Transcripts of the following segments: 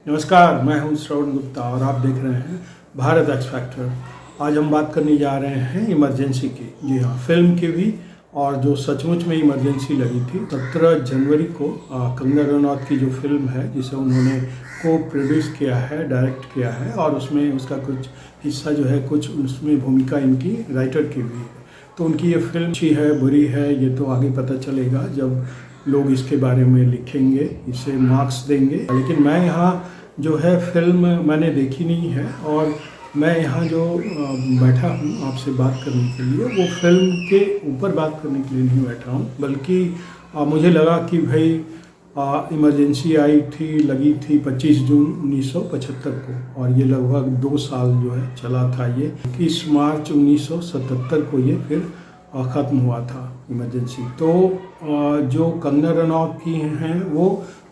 नमस्कार, मैं हूं श्रवण गुप्ता और आप देख रहे हैं भारत एक्स फैक्टर। आज हम बात करने जा रहे हैं इमरजेंसी की। जी हाँ, फिल्म की भी और जो सचमुच में इमरजेंसी लगी थी। 17 जनवरी को कंगना रनौत की जो फिल्म है जिसे उन्होंने को प्रोड्यूस किया है, डायरेक्ट किया है और उसमें उसका कुछ हिस्सा जो है, कुछ उसमें भूमिका इनकी राइटर की भी है। तो उनकी ये फिल्म अच्छी है बुरी है ये तो आगे पता चलेगा जब लोग इसके बारे में लिखेंगे, इसे मार्क्स देंगे। लेकिन मैं यहाँ जो है फिल्म मैंने देखी नहीं है और मैं यहाँ जो बैठा हूँ आपसे बात करने के लिए, वो फिल्म के ऊपर बात करने के लिए नहीं बैठा हूँ, बल्कि मुझे लगा कि भाई इमरजेंसी आई थी, लगी थी 25 जून 1975 को और ये लगभग 2 साल जो है चला था। ये 21 मार्च 1977 को ये फिर ख़त्म हुआ था इमरजेंसी। तो जो कंगना रनौत की हैं वो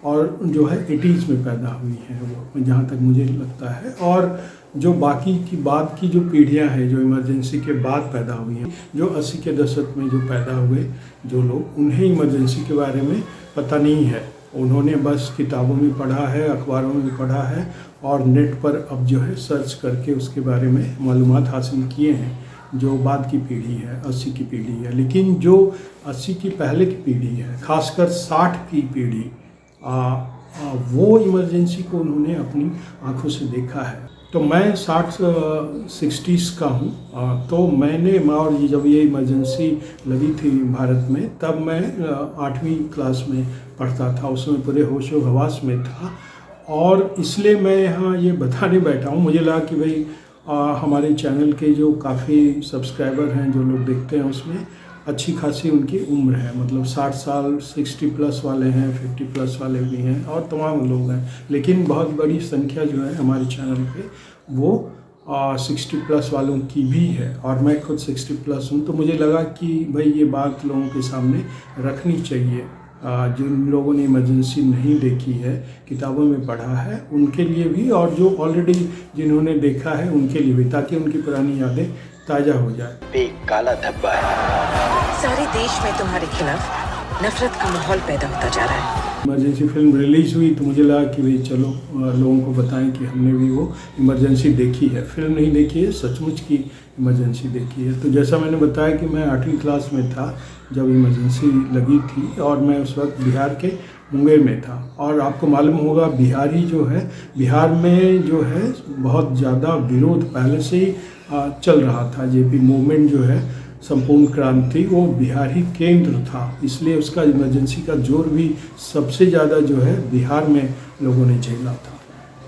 और जो है 80s में पैदा हुई हैं वो, जहाँ तक मुझे लगता है। और जो बाकी की बाद की जो पीढ़ियाँ हैं जो इमरजेंसी के बाद पैदा हुई हैं, जो 80 के दशक में जो पैदा हुए जो लोग, उन्हें इमरजेंसी के बारे में पता नहीं है। उन्होंने बस किताबों में पढ़ा है, अखबारों में पढ़ा है और नेट पर अब जो है सर्च करके उसके बारे में मालूमात हासिल किए हैं। जो बाद की पीढ़ी है, 80 की पीढ़ी है। लेकिन जो 80 की पहले की पीढ़ी है, खासकर 60 की पीढ़ी, वो इमरजेंसी को उन्होंने अपनी आंखों से देखा है। तो मैं 60s का हूँ। तो मैंने और जब ये इमरजेंसी लगी थी भारत में, तब मैं 8वीं क्लास में पढ़ता था। उसमें पूरे होशो हवास में था और इसलिए मैं यहाँ ये बताने बैठा हूँ। मुझे लगा कि भाई हमारे चैनल के जो काफ़ी सब्सक्राइबर हैं, जो लोग देखते हैं, उसमें अच्छी खासी उनकी उम्र है, मतलब 60 साल 60 प्लस वाले हैं, 50 प्लस वाले भी हैं और तमाम लोग हैं। लेकिन बहुत बड़ी संख्या जो है हमारे चैनल पे वो 60 प्लस वालों की भी है और मैं खुद 60 प्लस हूँ। तो मुझे लगा कि भाई ये बात लोगों के सामने रखनी चाहिए। जिन लोगों ने इमरजेंसी नहीं देखी है, किताबों में पढ़ा है, उनके लिए भी, और जो ऑलरेडी जिन्होंने देखा है उनके लिए भी, ताकि उनकी पुरानी यादें ताज़ा हो जाए। एक काला धब्बा है। सारे देश में तुम्हारे खिलाफ नफरत का माहौल पैदा होता जा रहा है। इमरजेंसी फिल्म रिलीज़ हुई तो मुझे लगा कि भाई चलो लोगों को बताएं कि हमने भी वो इमरजेंसी देखी है। फिल्म नहीं देखी है, सचमुच की इमरजेंसी देखी है। तो जैसा मैंने बताया कि मैं 8वीं क्लास में था जब इमरजेंसी लगी थी और मैं उस वक्त बिहार के मुंगेर में था। और आपको मालूम होगा बिहारी जो है, बिहार में जो है बहुत ज़्यादा विरोध पहले से ही चल रहा था। जेपी मूवमेंट जो है, संपूर्ण क्रांति, वो बिहारी केंद्र था, इसलिए उसका इमरजेंसी का जोर भी सबसे ज़्यादा जो है बिहार में लोगों ने झेला था।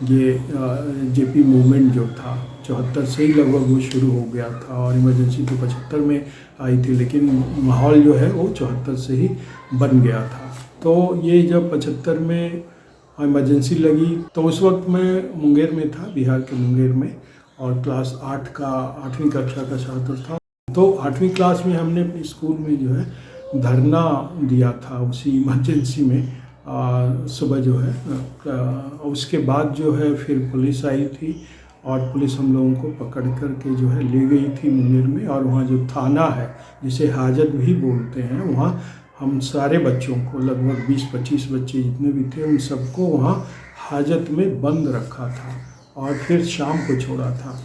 ये जेपी मूवमेंट जो था 74 से ही लगभग वो शुरू हो गया था और इमरजेंसी तो 75 में आई थी, लेकिन माहौल जो है वो 74 से ही बन गया था। तो ये जब 75 में इमरजेंसी लगी तो उस वक्त मैं मुंगेर में था, बिहार के मुंगेर में, और क्लास 8वीं कक्षा का छात्र था। तो 8वीं क्लास में हमने अपने स्कूल में जो है धरना दिया था उसी इमरजेंसी में सुबह जो है। उसके बाद जो है फिर पुलिस आई थी और पुलिस हम लोगों को पकड़ कर के जो है ले गई थी मुंगेर में। और वहाँ जो थाना है, जिसे हाजत भी बोलते हैं, वहाँ हम सारे बच्चों को, लगभग 20-25 बच्चे जितने भी थे, उन सबको वहाँ हाजत में बंद रखा था और फिर शाम को छोड़ा था।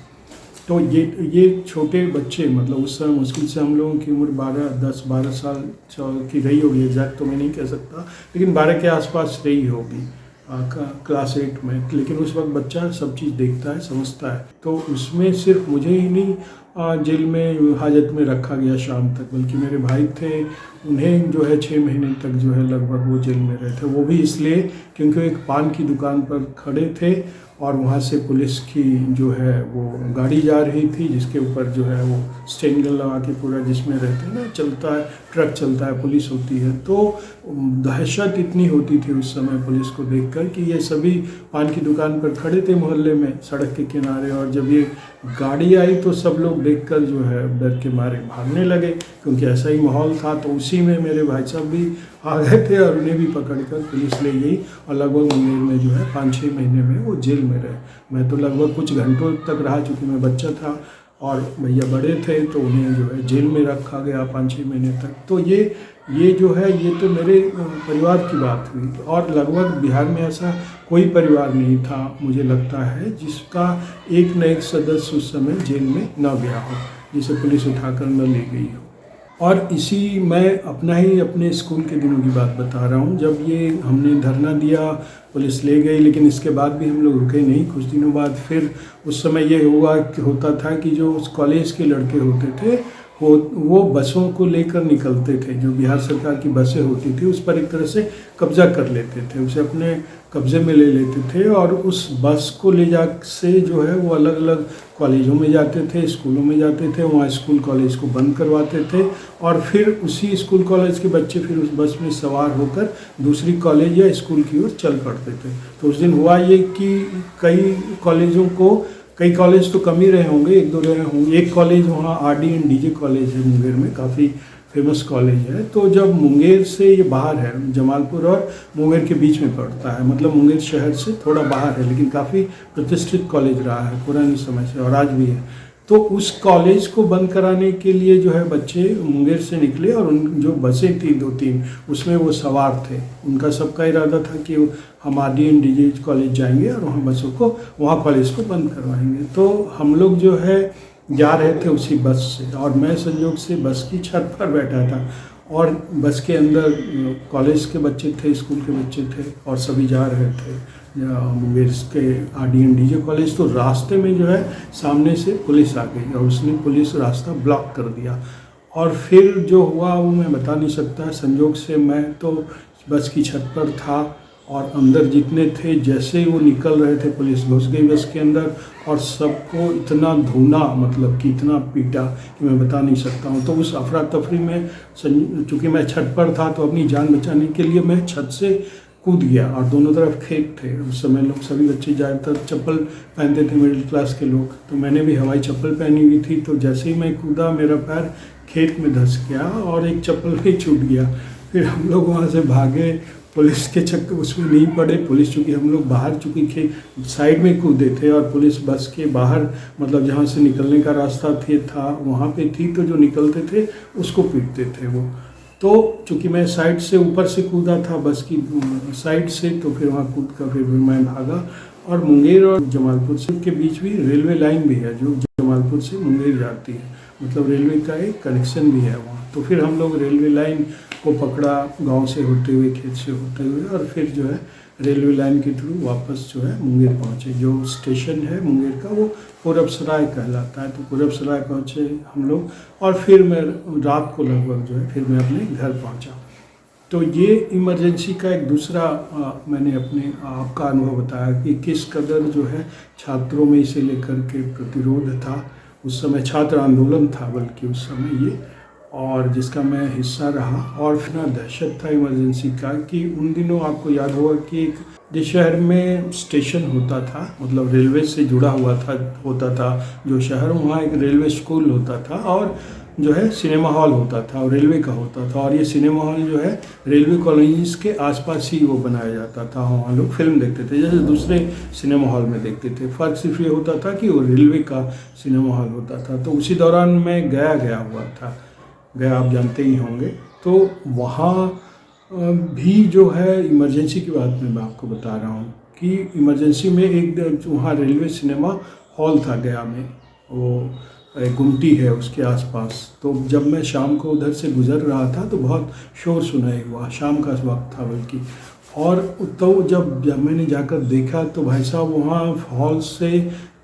तो ये छोटे बच्चे, मतलब उस समय मुश्किल से हम लोगों की उम्र 10-12 साल की रही होगी, एग्जैक्ट तो मैं नहीं कह सकता, लेकिन 12 के आसपास रही होगी क्लास 8 में। लेकिन उस वक्त बच्चा सब चीज़ देखता है, समझता है। तो उसमें सिर्फ मुझे ही नहीं जेल में हाजत में रखा गया शाम तक, बल्कि मेरे भाई थे, उन्हें जो है 6 महीने तक जो है लगभग वो जेल में रहे थे। वो भी इसलिए क्योंकि एक पान की दुकान पर खड़े थे और वहाँ से पुलिस की जो है वो गाड़ी जा रही थी, जिसके ऊपर जो है वो स्टेंगल लगा के पूरा, जिसमें रहते हैं ना, चलता है, ट्रक चलता है, पुलिस होती है। तो दहशत इतनी होती थी उस समय पुलिस को देखकर कि ये सभी पान की दुकान पर खड़े थे मोहल्ले में, सड़क के किनारे, और जब ये गाड़ी आई तो सब लोग देखकर जो है डर के मारे भागने लगे, क्योंकि ऐसा ही माहौल था। तो उसी में मेरे भाई साहब भी आ गए थे और उन्हें भी पकड़कर पुलिस ले गई और लगभग मुंगेर में जो है 5-6 महीने में वो जेल में रहे। मैं तो लगभग कुछ घंटों तक रहा, चूँकि मैं बच्चा था और भैया बड़े थे, तो उन्हें जो है जेल में रखा गया 5-6 महीने तक। तो ये ये जो है ये तो मेरे परिवार की बात हुई। और लगभग बिहार में ऐसा कोई परिवार नहीं था मुझे लगता है जिसका एक न एक सदस्य उस समय जेल में न गया हो, जिसे पुलिस उठाकर न ले गई हो। और इसी मैं अपने स्कूल के दिनों की बात बता रहा हूँ, जब ये हमने धरना दिया, पुलिस ले गई, लेकिन इसके बाद भी हम लोग रुके नहीं। कुछ दिनों बाद फिर उस समय ये होता था कि जो उस कॉलेज के लड़के होते थे वो बसों को लेकर निकलते थे। जो बिहार सरकार की बसें होती थी उस पर एक तरह से कब्जा कर लेते थे, उसे अपने कब्जे में ले लेते थे और उस बस को ले जा से जो है वो अलग अलग कॉलेजों में जाते थे, स्कूलों में जाते थे, वहाँ स्कूल कॉलेज को बंद करवाते थे और फिर उसी स्कूल कॉलेज के बच्चे फिर उस बस में सवार होकर दूसरी कॉलेज या स्कूल की ओर चल पड़ते थे। तो उस दिन हुआ ये कि कई कॉलेज तो कम ही रहे होंगे, एक दो रहे होंगे। एक कॉलेज वहाँ RD&DJ कॉलेज है मुंगेर में, काफ़ी फेमस कॉलेज है। तो जब मुंगेर से ये बाहर है, जमालपुर और मुंगेर के बीच में पड़ता है, मतलब मुंगेर शहर से थोड़ा बाहर है, लेकिन काफ़ी प्रतिष्ठित कॉलेज रहा है पुराने समय से और आज भी है। तो उस कॉलेज को बंद कराने के लिए जो है बच्चे मुंगेर से निकले और उन जो बसें थी 2-3 उसमें वो सवार थे। उनका सबका इरादा था कि हम RD&DJ कॉलेज जाएंगे और वहाँ कॉलेज को बंद करवाएंगे। तो हम लोग जो है जा रहे थे उसी बस से और मैं संयोग से बस की छत पर बैठा था और बस के अंदर कॉलेज के बच्चे थे, स्कूल के बच्चे थे और सभी जा रहे थे मुंगेर के RD&DJ कॉलेज। तो रास्ते में जो है सामने से पुलिस आ गई और उसने पुलिस रास्ता ब्लॉक कर दिया और फिर जो हुआ वो मैं बता नहीं सकता। संयोग से मैं तो बस की छत पर था और अंदर जितने थे जैसे ही वो निकल रहे थे पुलिस घुस गई बस के अंदर और सबको इतना धुना, मतलब कि इतना पीटा कि मैं बता नहीं सकता हूँ। तो उस अफरा तफरी में चूँकि मैं छत पर था तो अपनी जान बचाने के लिए मैं छत से कूद गया और दोनों तरफ खेत थे। उस समय लोग सभी बच्चे ज़्यादातर चप्पल पहनते थे, मिडिल क्लास के लोग, तो मैंने भी हवाई चप्पल पहनी हुई थी। तो जैसे ही मैं कूदा मेरा पैर खेत में धंस गया और एक चप्पल भी छूट गया। फिर हम लोग वहाँ से भागे, पुलिस के चक्कर उसमें नहीं पड़े। पुलिस चूँकि हम लोग बाहर चूँकि साइड में कूदे थे और पुलिस बस के बाहर मतलब जहाँ से निकलने का रास्ता था वहाँ पे थी, तो जो निकलते थे उसको पीटते थे वो। तो चूँकि मैं साइड से ऊपर से कूदा था बस की साइड से, तो फिर वहाँ कूद कर फिर मैं भागा। और मुंगेर और जमालपुर से के बीच भी रेलवे लाइन भी है जो जमालपुर से मुंगेर जाती है, मतलब रेलवे का एक कनेक्शन भी है वहाँ। तो फिर हम लोग रेलवे लाइन को पकड़ा गांव से होते हुए, खेत से होते हुए, और फिर जो है रेलवे लाइन के थ्रू वापस जो है मुंगेर पहुँचे। जो स्टेशन है मुंगेर का वो पूरबसराय कहलाता है। तो पूरबसराय पहुँचे हम लोग और फिर मैं रात को लगभग जो है फिर मैं अपने घर पहुँचा। तो ये इमरजेंसी का एक दूसरा मैंने अपने आप का अनुभव बताया कि किस कदर जो है छात्रों में इसे लेकर के प्रतिरोध था। उस समय छात्र आंदोलन था बल्कि उस समय ये, और जिसका मैं हिस्सा रहा। और फिर दहशत था इमरजेंसी का कि उन दिनों आपको याद होगा कि एक जिस शहर में स्टेशन होता था, मतलब रेलवे से जुड़ा हुआ होता था जो शहर, वहाँ एक रेलवे स्कूल होता था और जो है सिनेमा हॉल होता था और रेलवे का होता था। और ये सिनेमा हॉल जो है रेलवे कॉलोनीज के आसपास ही वो बनाया जाता था। वहाँ लोग फिल्म देखते थे जैसे दूसरे सिनेमा हॉल में देखते थे। फ़र्क सिर्फ ये होता था कि वो रेलवे का सिनेमा हॉल होता था। तो उसी दौरान मैं गया हुआ था, आप जानते ही होंगे। तो वहाँ भी जो है इमरजेंसी की बात मैं आपको बता रहा हूँ कि इमरजेंसी में एक वहाँ रेलवे सिनेमा हॉल था गया में, वो गुमटी है उसके आसपास। तो जब मैं शाम को उधर से गुजर रहा था तो बहुत शोर सुनाई हुआ, शाम का वक्त था बल्कि। और तो जब मैंने जाकर देखा तो भाई साहब वहाँ हॉल से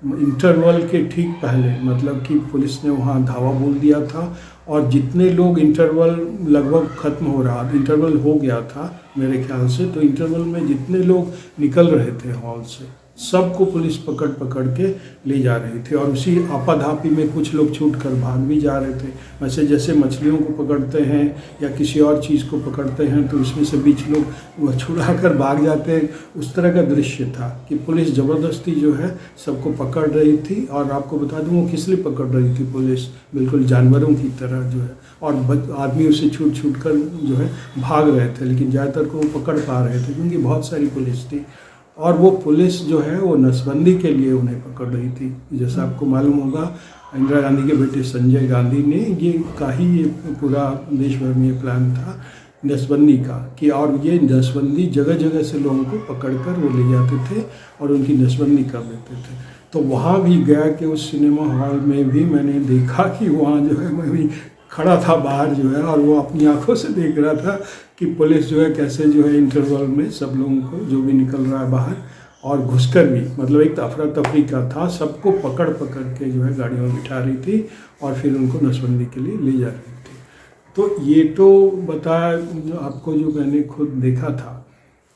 इंटरवल के ठीक पहले, मतलब कि पुलिस ने वहाँ धावा बोल दिया था और जितने लोग इंटरवल लगभग ख़त्म हो रहा, इंटरवल हो गया था मेरे ख्याल से, तो इंटरवल में जितने लोग निकल रहे थे हॉल से सबको पुलिस पकड़ के ले जा रही थी। और उसी आपाधापी में कुछ लोग छूट कर भाग भी जा रहे थे। वैसे जैसे मछलियों को पकड़ते हैं या किसी और चीज़ को पकड़ते हैं तो उसमें से 20 लोग छुड़ा कर भाग जाते हैं, उस तरह का दृश्य था कि पुलिस ज़बरदस्ती जो है सबको पकड़ रही थी। और आपको बता दूँ वो किस लिए पकड़ रही थी पुलिस, बिल्कुल जानवरों की तरह जो है, और आदमी उसे छूट कर जो है भाग रहे थे, लेकिन ज़्यादातर को वो पकड़ पा रहे थे क्योंकि बहुत सारी पुलिस थी। और वो पुलिस जो है वो नसबंदी के लिए उन्हें पकड़ रही थी। जैसा आपको मालूम होगा इंदिरा गांधी के बेटे संजय गांधी ने ये पूरा देश भर में ये प्लान था नसबंदी का कि, और ये नसबंदी जगह जगह से लोगों को पकड़ कर वो ले जाते थे और उनकी नसबंदी कर देते थे। तो वहाँ भी गया कि उस सिनेमा हॉल में भी मैंने देखा कि वहाँ जो है मैं भी खड़ा था बाहर जो है, और वो अपनी आंखों से देख रहा था कि पुलिस जो है कैसे जो है इंटरवल में सब लोगों को जो भी निकल रहा है बाहर और घुसकर भी, मतलब एक अफरा तफरी का था, सबको पकड़ पकड़ के जो है गाड़ियों में बिठा रही थी और फिर उनको नसबंदी के लिए ले जा रही थी। तो ये तो बताया आपको जो मैंने खुद देखा था,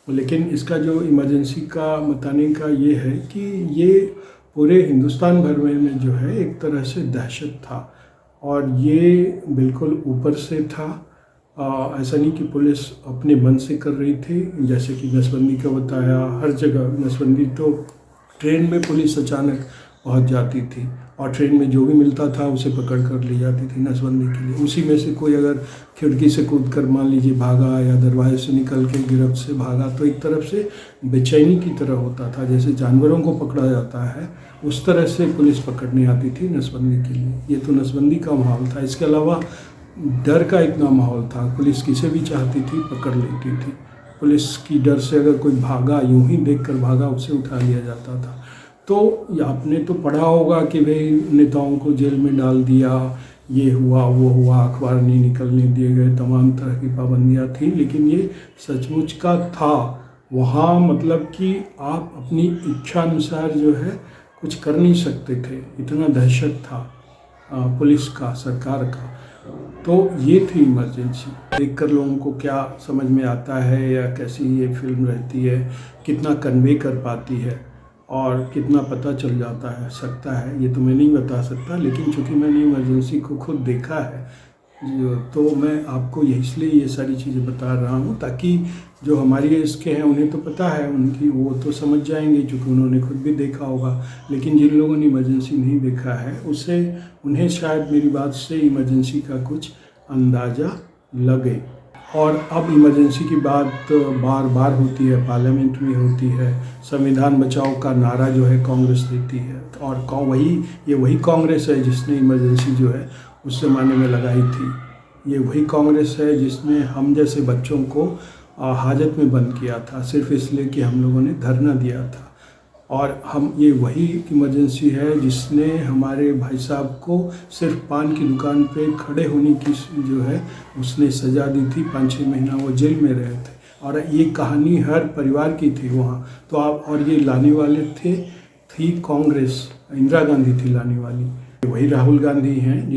लेकिन इसका जो इमरजेंसी का बताने का ये है कि ये पूरे हिंदुस्तान भर में जो है एक तरह से दहशत था और ये बिल्कुल ऊपर से था। ऐसा नहीं कि पुलिस अपने मन से कर रही थी, जैसे कि नसबंदी का बताया, हर जगह नसबंदी। तो ट्रेन में पुलिस अचानक पहुंच जाती थी और ट्रेन में जो भी मिलता था उसे पकड़ कर ले जाती थी नसबंदी के लिए। उसी में से कोई अगर खिड़की से कूद कर मान लीजिए भागा या दरवाजे से निकल के गिरफ्त से भागा तो एक तरफ से बेचैनी की तरह होता था, जैसे जानवरों को पकड़ा जाता है उस तरह से पुलिस पकड़ने आती थी नसबंदी के लिए। ये तो नसबंदी का माहौल था। इसके अलावा डर का इतना माहौल था, पुलिस किसे भी चाहती थी पकड़ लेती थी। पुलिस की डर से अगर कोई भागा, यूं ही देखकर भागा, उसे उठा लिया जाता था। तो आपने तो पढ़ा होगा कि भाई नेताओं को जेल में डाल दिया, ये हुआ वो हुआ, अखबार नहीं निकलने दिए गए, तमाम तरह की पाबंदियाँ थी, लेकिन ये सचमुच का था। वहाँ मतलब कि आप अपनी इच्छा अनुसार जो है कुछ कर नहीं सकते थे, इतना दहशत था पुलिस का, सरकार का। तो ये थी इमरजेंसी। देखकर लोगों को क्या समझ में आता है या कैसी ये फिल्म रहती है, कितना कन्वे कर पाती है और कितना पता चल जाता है सकता है, ये तो मैं नहीं बता सकता। लेकिन चूँकि मैंने इमरजेंसी को खुद देखा है तो मैं आपको इसलिए ये सारी चीज़ें बता रहा हूँ ताकि जो हमारी एज के हैं उन्हें तो पता है, उनकी वो तो समझ जाएंगे क्योंकि उन्होंने खुद भी देखा होगा। लेकिन जिन लोगों ने इमरजेंसी नहीं देखा है उससे उन्हें शायद मेरी बात से इमरजेंसी का कुछ अंदाज़ा लगे। और अब इमरजेंसी की बात बार बार होती है, पार्लियामेंट में होती है, संविधान बचाओ का नारा जो है कांग्रेस देती है और वही कांग्रेस है जिसने इमरजेंसी जो है उस ज़माने में लगाई थी। ये वही कांग्रेस है जिसने हम जैसे बच्चों को हाजत में बंद किया था सिर्फ इसलिए कि हम लोगों ने धरना दिया था। और ये वही इमरजेंसी है जिसने हमारे भाई साहब को सिर्फ पान की दुकान पे खड़े होने की जो है उसने सज़ा दी थी, 5-6 महीना वो जेल में रहे थे। और ये कहानी हर परिवार की थी वहाँ। तो और ये लाने वाले थी कांग्रेस, इंदिरा गांधी थी लाने वाली। वही राहुल गांधी हैं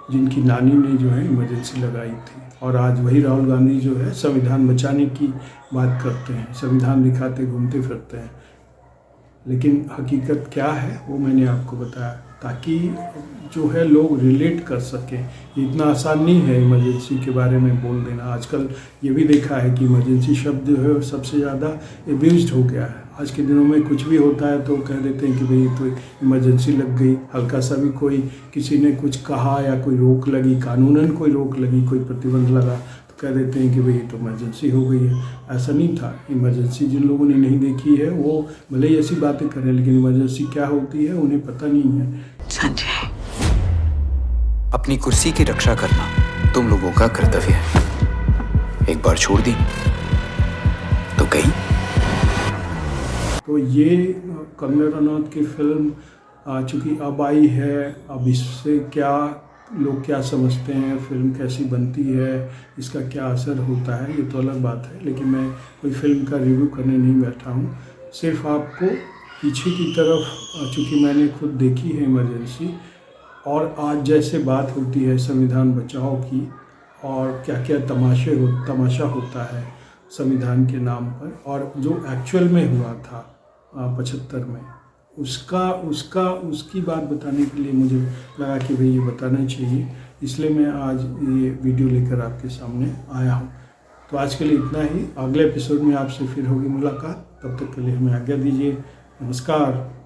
जिनकी नानी ने जो है इमरजेंसी लगाई थी। और आज वही राहुल गांधी जो है संविधान बचाने की बात करते हैं, संविधान दिखाते घूमते फिरते हैं। लेकिन हकीकत क्या है वो मैंने आपको बताया ताकि जो है लोग रिलेट कर सकें। इतना आसान नहीं है इमरजेंसी के बारे में बोल देना। आजकल ये भी देखा है कि इमरजेंसी शब्द जो है सबसे ज़्यादा एब्यूज्ड हो गया है। आज के दिनों में कुछ भी होता है तो कह देते हैं कि भाई तो इमरजेंसी लग गई, हल्का सा भी कोई किसी ने कुछ कहा या कोई रोक लगी, कानूनन कोई रोक लगी, कोई प्रतिबंध लगा तो कह देते हैं कि भाई तो इमरजेंसी हो गई है। ऐसा नहीं था। इमरजेंसी जिन लोगों ने नहीं देखी है वो भले ही ऐसी बातें करें, लेकिन इमरजेंसी क्या होती है उन्हें पता नहीं है। संजय, अपनी कुर्सी की रक्षा करना तुम लोगों का कर्तव्य है। एक बार छोड़ दी तो गई। तो ये कंगना रनौत की फिल्म चूँकि अब आई है, अब इससे क्या लोग क्या समझते हैं, फिल्म कैसी बनती है, इसका क्या असर होता है, ये तो अलग बात है। लेकिन मैं कोई फिल्म का रिव्यू करने नहीं बैठा हूँ, सिर्फ आपको पीछे की तरफ चूँकि मैंने खुद देखी है इमरजेंसी और आज जैसे बात होती है संविधान बचाओ की और क्या क्या तमाशा होता है संविधान के नाम पर, और जो एक्चुअल में हुआ था 75 में उसकी बात बताने के लिए मुझे लगा कि भाई ये बताना चाहिए, इसलिए मैं आज ये वीडियो लेकर आपके सामने आया हूँ। तो आज के लिए इतना ही। अगले एपिसोड में आपसे फिर होगी मुलाकात। तब तक के लिए हमें आज्ञा दीजिए। नमस्कार।